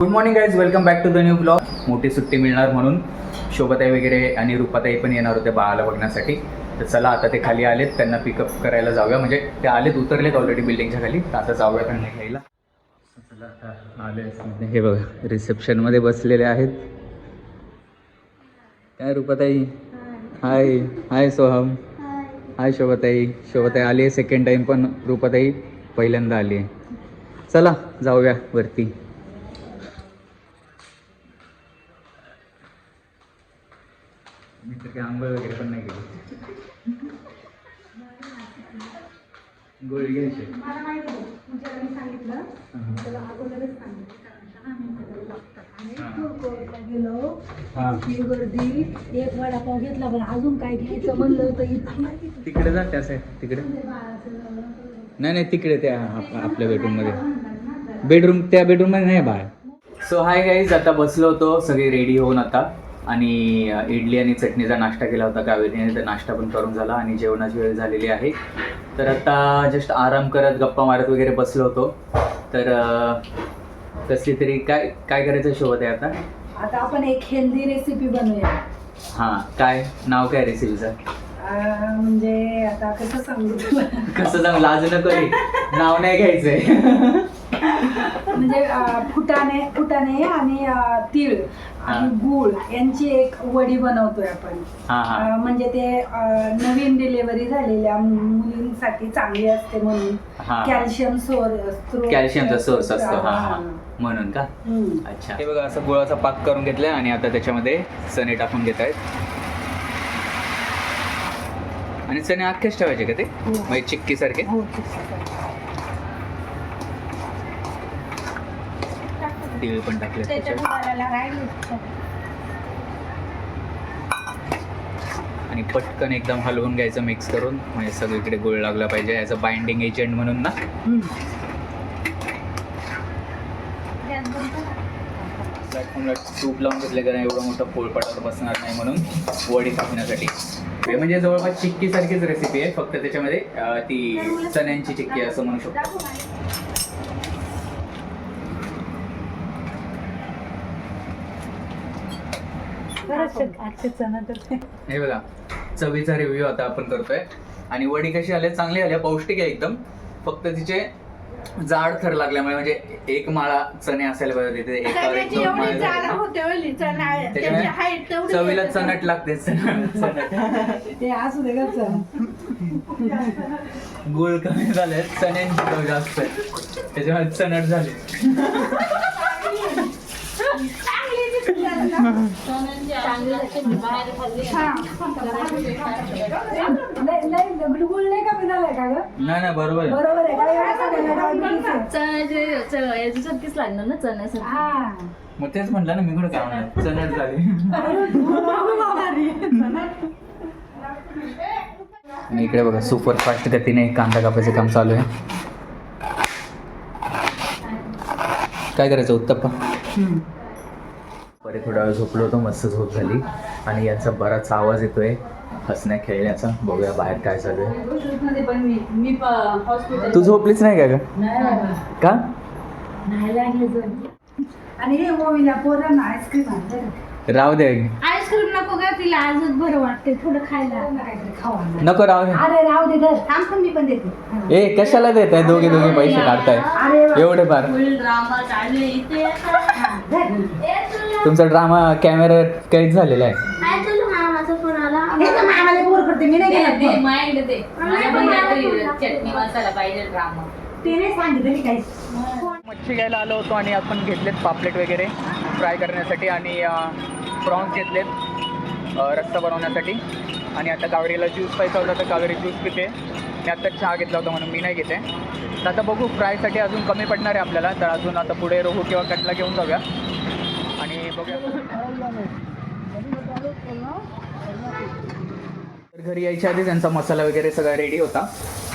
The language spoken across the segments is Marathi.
Good morning guys, welcome back to the new blog. मोठी सुट्टी मिळणार म्हणून शोभाताई वगैरे आणि रूपाताई पण येणार होते बाळाला बघण्यासाठी. तर चला आता ते खाली आलेत, त्यांना पिकअप करायला जाऊया. म्हणजे ते आलेत, उतरलेत ऑलरेडी बिल्डिंगच्या खाली. तर आता जाऊया त्यांना घ्यायला. चला आता आले. हे बघा रिसेप्शनमध्ये बसलेले आहेत. काय रूपाताई, हाय. हाय सोहम, हाय शोभाताई. शोभाताई आली आहे सेकंड टाईम, पण रूपाताई पहिल्यांदा आली आहे. चला जाऊया वरती. मी तर काही आंघोळ वगैरे पण नाही केली. गोळी घ्यायची. गर्दी एक वडापाव घेतला, पण अजून काय घ्यायचं म्हणलं तर तिकडे जा, त्या साईड तिकडे. नाही तिकडे त्या आपल्या बेडरूममध्ये. त्या बेडरूममध्ये नाही बाळ. सो हाय गाईज, आता बसलो होतो सगळे रेडी होऊन आता. आणि इडली आणि चटणीचा नाश्ता केला होता कावेरीने. तर नाश्ता पण करून झाला आणि जेवणाची वेळ झालेली आहे. तर आता जस्ट आराम करत गप्पा मारत वगैरे बसलो होतो. तर कसली तरी काय करायचं शोभत आहे आता. आता आपण एक हेल्दी रेसिपी बनवूया. हां, काय नाव काय रेसिपीचं? म्हणजे आता कसं सांगू तुला? कसं सांग, लाज नको रे, नाव नाही घ्यायचंय. म्हणजे फुटाणे आणि तीळ आणि गूळ यांची एक वडी बनवतोय आपण. म्हणजे ते नवीन डिलिव्हरी झालेल्या मुलींसाठी चांगली असते म्हणून. कॅल्शियमचा सोर्स असतो म्हणून का. अच्छा, हे बघा असं गुळाचा पाक करून घेतलाय आणि आता त्याच्यामध्ये चणे टाकून घेत आहेत. आणि चणे अख्खेच ठेवायचे का ते, म्हणजे चिक्की सारखे? तीळ पण टाकले आणि पटकन एकदम हलवून घ्यायचं मिक्स करून. म्हणजे सगळीकडे गुळ लागला पाहिजे, ॲज अ बाइंडिंग एजंट म्हणून ना. प्लॅटफॉर्मला तूप लावून घेतले का नाही, एवढं मोठं पोळपाटावर बसणार नाही म्हणून वडी टाकण्यासाठी. म्हणजे जवळपास चिक्की सारखीच रेसिपी आहे, फक्त त्याच्यामध्ये ती चण्यांची चिक्की असं म्हणू शकतो. हे बघा चवीचा रिव्ह्यू आता आपण करतोय. आणि वडी कशी आली, चांगली आली, पौष्टिक आहे एकदम. फक्त तिचे जाड थर लागल्यामुळे, म्हणजे एक माळा चणे असायला पाहिजे तिथे, चवीला चणट लागते. गुळ कमी झाले, चण्यांची चव जास्त आहे, त्याच्यामुळे चणट झाले. नाही बरोबर मग तेच म्हटलं ना मी, कुठं काय म्हणणार, चणट झाली. आणि इकडे बघा सुपर फास्ट गतीने कांदा कापायचं काम चालू आहे. काय करायचं, उत्तप्पा. बरे थोडा वेळ झोपलो होतो, मस्त झोप झाली. आणि यांचा बराच आवाज येतोय हसण्या खेळण्याचा. बघूया बाहेर काय चालू आहे. तू झोपलीच नाही का? आणि हे ओवीला पोरांना आईस्क्रीम आणलं. राहू दे, आईस्क्रीम नको का, तिला आजच बरं वाटते थोडं खायला. नको राहू दे. अरे राहू दे, तर थांब मी पण देते. ए कशाला देत आहे, दोघे पैसे काढताय एवढे फार. तुमचा ड्रामा कॅमेरा कैद झालेला आहे. मच्छी घ्यायला आलो होतो आणि आपण घेतलेत पापलेट वगैरे फ्राय करण्यासाठी आणि प्रॉन्स घेतलेत रस्सा बनवण्यासाठी. आणि आता कावेरीला ज्यूस प्यायचा होता, तर कावेरी ज्यूस पिते. मी आता चहा घेतला होता म्हणून मी नाही घेते. तर आता बघू, फ्रायसाठी अजून कमी पडणार आहे आपल्याला, तर अजून आता पुढे रोहू किंवा कटला घेऊन जाऊया आणि बघूया. तर घरी यायच्या आधी त्यांचा मसाला वगैरे सगळा रेडी होता.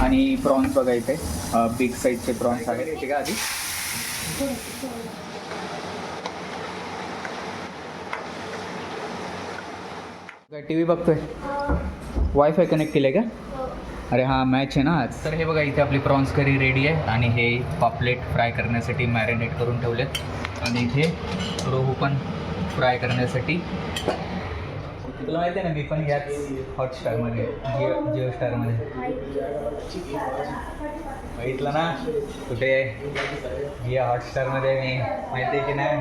आणि प्रॉन्स बघायचे, बिग साईजचे प्रॉन्स वगैरे येते का आधी. काय टी व्ही बघतोय, वायफाय कनेक्ट केलं आहे का? अरे हा मॅच आहे ना आज. तर हे बघा इथे आपली प्रॉन्स करी रेडी आहे आणि हे पापलेट फ्राय करण्यासाठी मॅरिनेट करून ठेवलेत आणि इथे रोहू पण फ्राय करण्यासाठी. तुला माहिती आहे ना मी पण याच हॉटस्टारमध्ये जिओ स्टारमध्ये बघितलं ना कुठे जिओ हॉटस्टारमध्ये मी माहिती आहे की नाही.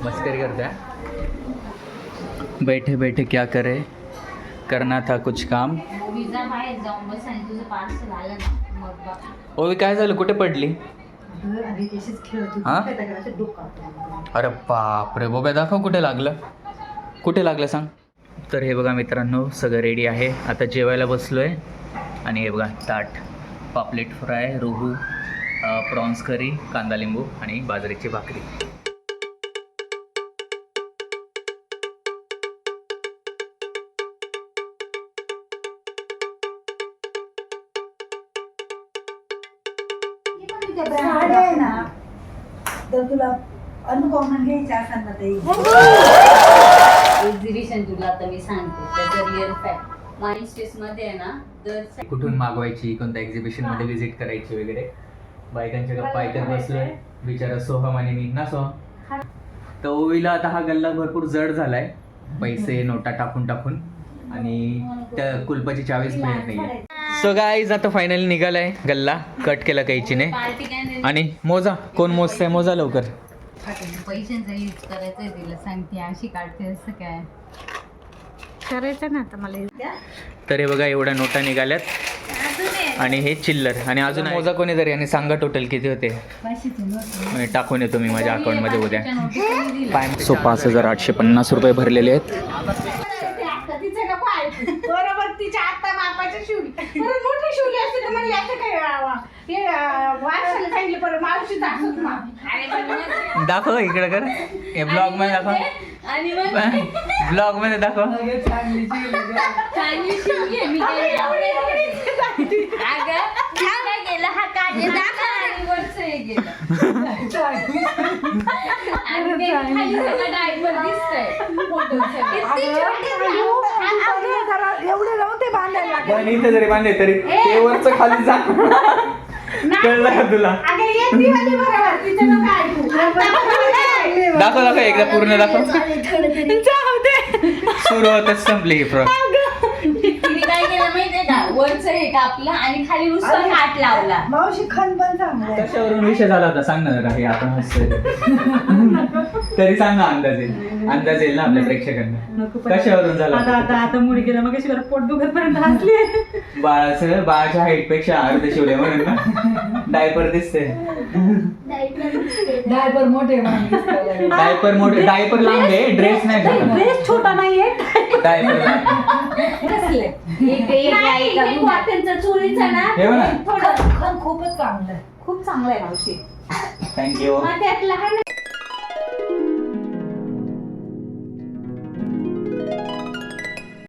मस्करी करते. बैठे बैठे क्या करे, करना था कुछ काम. ओवी काय झालं, कुठे पडली? हां अरे बापरे बोब्या दाखव कुठे लागलं, कुठे लागलं सांग. तर हे बघा मित्रांनो सगळं रेडी आहे, आता जेवायला बसलो आहे. आणि हे बघा ताट, पापलेट फ्राय, रोहू, प्रॉन्स करी, कांदा लिंबू आणि बाजरीची भाकरी. साड्या आहे ना, तर तुला अनकॉमन घ्यायच्या असेल ना ते एक्झिबिशन तुला आता मी सांगते त्याचं रिअल फॅक्ट माइंड स्पेस मध्ये आहे ना. तर कुठून मागवायची, कोणत्या एक्झिबिशन मध्ये व्हिजिट करायची वगैरे. बायकांच्या गप्पा ऐकत बसलोय. बिचारा सोहम आणि मी ना सोहम. तर ओवीला आता हा गल्ला भरपूर जड झालाय, पैसे नोटा टाकून टाकून, आणि त्या कुलपाची चावीच मिळत नाहीये. सो गाईज आता फायनली निघालाय गल्ला, कट केला कैचीने. पार्टी काय नाही. आणि मोजा, कोण मोजतंय मोजा लवकर. पैशांचा यूज करायचंय तिला सांगते, अशी काढते असं काय करायचं ना आता मला. तर हे बघा एवढ्या नोटा निघाल्यात आणि हे चिल्लर. आणि अजून मोजा कोणी तरी, आणि सांगा टोटल किती होते. टाकून येतो मी माझ्या अकाउंटमध्ये उद्या. सो 5,850 रुपये भरलेले आहेत. बरोबर तिच्या आत्ता मापाच्या शिवली, परत मोठी शिवली असते तर म्हणली असं काय हे वाचायला सांगितलं, परत मावशी दाखवत ना. दाखव इकडे कर, हे ब्लॉग मध्ये दाखव, आणि मग ब्लॉग मध्ये दाखव. चांगली शिवली मी काय अगं काय गेलं हा काढे दाखव आणि वरचं हे गेलं आणि ते खाली सगळं डायपर दिसतंय एवढे नव्हते बांधायला लागले. पण इथे जरी बांधले तरी ते वरचं खाली जा. कळलं का तुला? दाखव दाखव एकदा पूर्ण दाखव. सुरू होतच संपली ही फ्रॉक. तिने काय केलं माहितीये का, वरचं हे कापलं आणि खाली नुसतं काट लावला. मावशी खण पण चांगलं आहे. कशावरून विषय झाला होता सांग ना जरा. हे आपण हसतोय तरी सांग ना, अंदाज येईल, अंदाज येईल ना आपल्या प्रेक्षकांना कशावरून झाला. आता मुली गेला मग कशी पोट दुखत पर्यंत हसली. बाळाच्या हाईट पेक्षा अर्ध शिवले म्हणून ना. डायपर दिसते, डायपर मोठे डायपर मोठे, डायपर लांब आहे, ड्रेस नाही घालत. ड्रेस छोटा नाहीये, डायपर चोरीचा ना हे बघा. थोडं खण खूपच चांगलं आहे. खूप चांगलं आहे मावशी. थँक्यू. त्यात लहान